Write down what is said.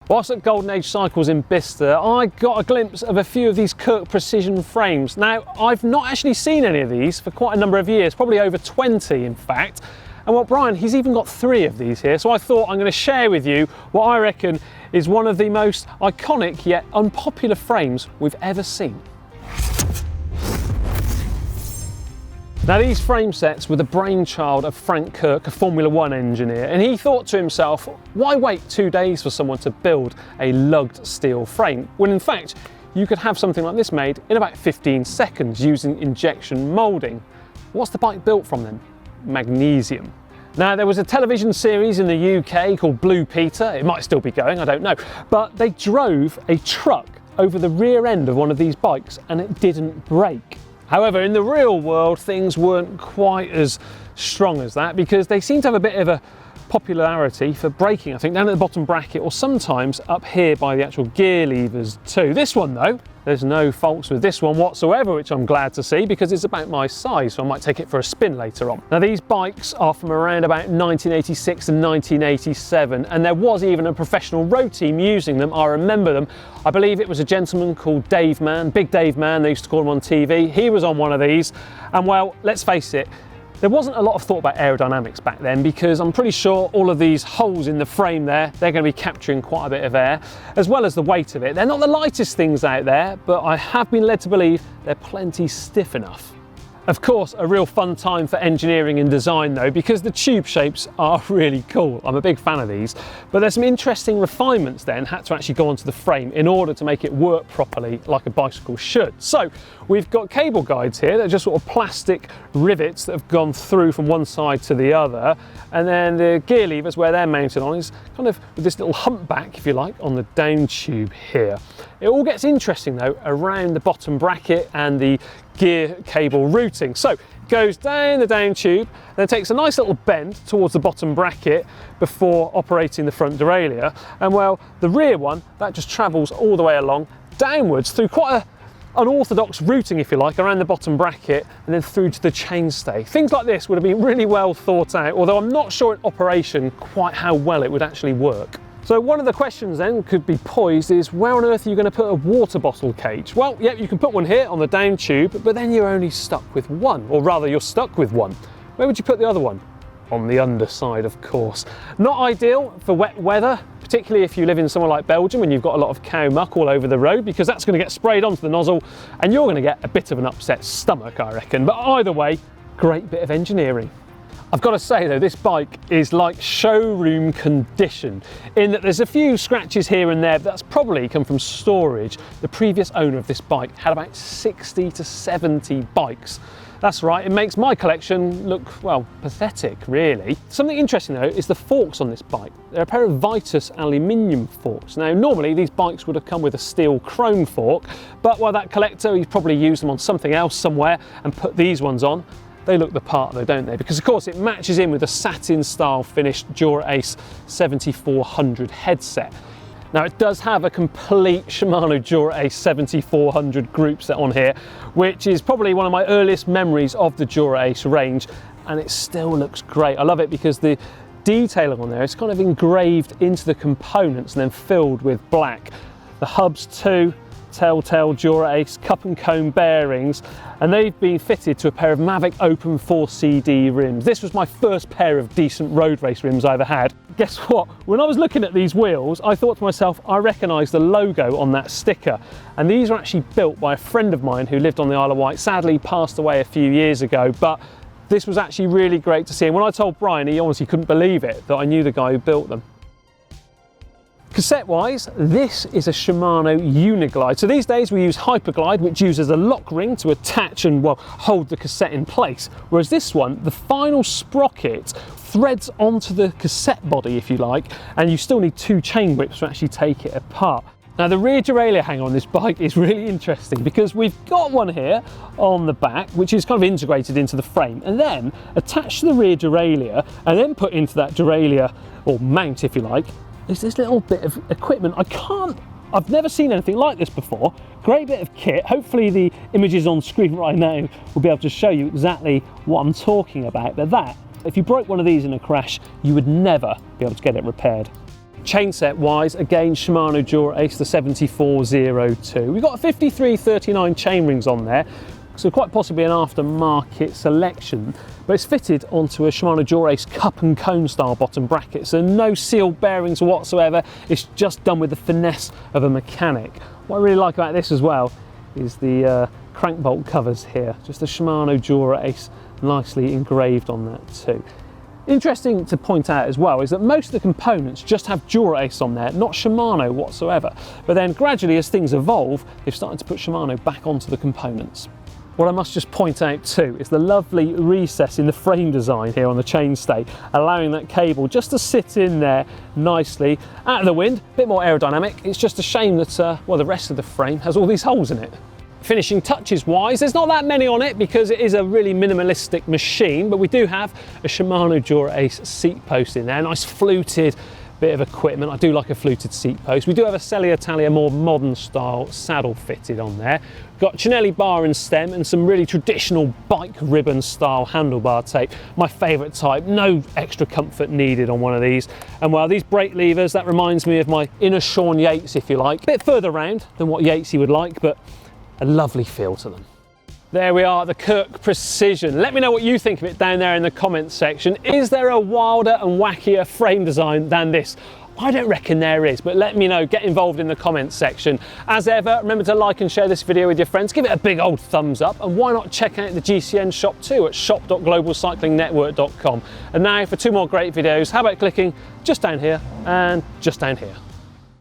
Whilst at Golden Age Cycles in Bicester, I got a glimpse of a few of these Kirk Precision frames. Now, I've not actually seen any of these for quite a number of years, probably over 20 in fact. And well, Brian, he's even got 3 of these here, so I thought I'm going to share with you what I reckon is one of the most iconic yet unpopular frames we've ever seen. Now, these frame sets were the brainchild of Frank Kirk, a Formula 1 engineer, and he thought to himself, why wait 2 days for someone to build a lugged steel frame, when in fact you could have something like this made in about 15 seconds using injection moulding. What's the bike built from then? Magnesium. Now, there was a television series in the UK called Blue Peter, it might still be going, I don't know, but they drove a truck over the rear end of one of these bikes and it didn't break. However, in the real world, things weren't quite as strong as that because they seem to have a bit of a popularity for braking, I think, down at the bottom bracket or sometimes up here by the actual gear levers too. This one though, there's no faults with this one whatsoever, which I'm glad to see because it's about my size, so I might take it for a spin later on. Now, these bikes are from around about 1986 and 1987, and there was even a professional road team using them. I remember them. I believe it was a gentleman called Dave Mann, Big Dave Mann, they used to call him on TV. He was on one of these, and well, let's face it, there wasn't a lot of thought about aerodynamics back then because I'm pretty sure all of these holes in the frame there, they're going to be capturing quite a bit of air, as well as the weight of it. They're not the lightest things out there, but I have been led to believe they're plenty stiff enough. Of course, a real fun time for engineering and design though, because the tube shapes are really cool. I'm a big fan of these, but there's some interesting refinements then had to actually go onto the frame in order to make it work properly like a bicycle should. So we've got cable guides here that are just sort of plastic rivets that have gone through from one side to the other, and then the gear levers where they're mounted on is kind of with this little humpback, if you like, on the down tube here. It all gets interesting though around the bottom bracket and the gear cable routing. So it goes down the down tube, then takes a nice little bend towards the bottom bracket before operating the front derailleur. And well, the rear one, that just travels all the way along downwards through quite an unorthodox routing, if you like, around the bottom bracket and then through to the chainstay. Things like this would have been really well thought out, although I'm not sure in operation quite how well it would actually work. So one of the questions then could be poised is, where on earth are you going to put a water bottle cage? Well, yeah, you can put one here on the down tube, but then you're only stuck with one, or rather you're stuck with one. Where would you put the other one? On the underside, of course. Not ideal for wet weather, particularly if you live in somewhere like Belgium and you've got a lot of cow muck all over the road, because that's going to get sprayed onto the nozzle and you're going to get a bit of an upset stomach, I reckon. But either way, great bit of engineering. I've got to say though, this bike is like showroom condition in that there's a few scratches here and there, but that's probably come from storage. The previous owner of this bike had about 60 to 70 bikes. That's right, it makes my collection look, well, pathetic really. Something interesting though is the forks on this bike. They're a pair of Vitus aluminium forks. Now normally these bikes would have come with a steel chrome fork, but while that collector, he's probably used them on something else somewhere and put these ones on. They look the part though, don't they? Because of course it matches in with the satin style finished Dura-Ace 7400 headset. Now it does have a complete Shimano Dura-Ace 7400 group set on here, which is probably one of my earliest memories of the Dura-Ace range, and it still looks great. I love it because the detailing on there is kind of engraved into the components and then filled with black. The hubs too, telltale Dura-Ace cup and cone bearings, and they've been fitted to a pair of Mavic Open 4 CD rims. This was my first pair of decent road race rims I ever had. Guess what? When I was looking at these wheels, I thought to myself, I recognise the logo on that sticker. And these are actually built by a friend of mine who lived on the Isle of Wight, sadly passed away a few years ago, but this was actually really great to see. And when I told Brian, he honestly couldn't believe it, that I knew the guy who built them. Cassette wise, this is a Shimano Uniglide. So these days we use Hyperglide, which uses a lock ring to attach and, well, hold the cassette in place. Whereas this one, the final sprocket threads onto the cassette body, if you like, and you still need 2 chain whips to actually take it apart. Now the rear derailleur hanger on this bike is really interesting because we've got one here on the back, which is kind of integrated into the frame, and then attached to the rear derailleur and then put into that derailleur, or mount if you like, is this little bit of equipment. I've never seen anything like this before. Great bit of kit. Hopefully the images on screen right now will be able to show you exactly what I'm talking about. But that, if you broke one of these in a crash, you would never be able to get it repaired. Chainset wise, again Shimano Dura-Ace, the 7402. We've got a 5339 chain rings on there, so quite possibly an aftermarket selection, but it's fitted onto a Shimano Dura-Ace cup and cone style bottom bracket, so no sealed bearings whatsoever. It's just done with the finesse of a mechanic. What I really like about this as well is the crank bolt covers here, just a Shimano Dura-Ace nicely engraved on that too. Interesting to point out as well is that most of the components just have Dura-Ace on there, not Shimano whatsoever. But then gradually as things evolve, they've started to put Shimano back onto the components. What I must just point out too is the lovely recess in the frame design here on the chainstay, allowing that cable just to sit in there nicely out of the wind, a bit more aerodynamic. It's just a shame that well, the rest of the frame has all these holes in it. Finishing touches wise, there's not that many on it because it is a really minimalistic machine, but we do have a Shimano Dura-Ace seat post in there, nice fluted bit of equipment. I do like a fluted seat post. We do have a Selle Italia more modern style saddle fitted on there. Got Cinelli bar and stem and some really traditional bike ribbon style handlebar tape. My favourite type, no extra comfort needed on one of these. And well, these brake levers, that reminds me of my inner Sean Yates, if you like. A bit further round than what Yatesy would like, but a lovely feel to them. There we are, the Kirk Precision. Let me know what you think of it down there in the comments section. Is there a wilder and wackier frame design than this? I don't reckon there is, but let me know, get involved in the comments section. As ever, remember to like and share this video with your friends, give it a big old thumbs up, and why not check out the GCN shop too at shop.globalcyclingnetwork.com. And now for 2 more great videos, how about clicking just down here and just down here.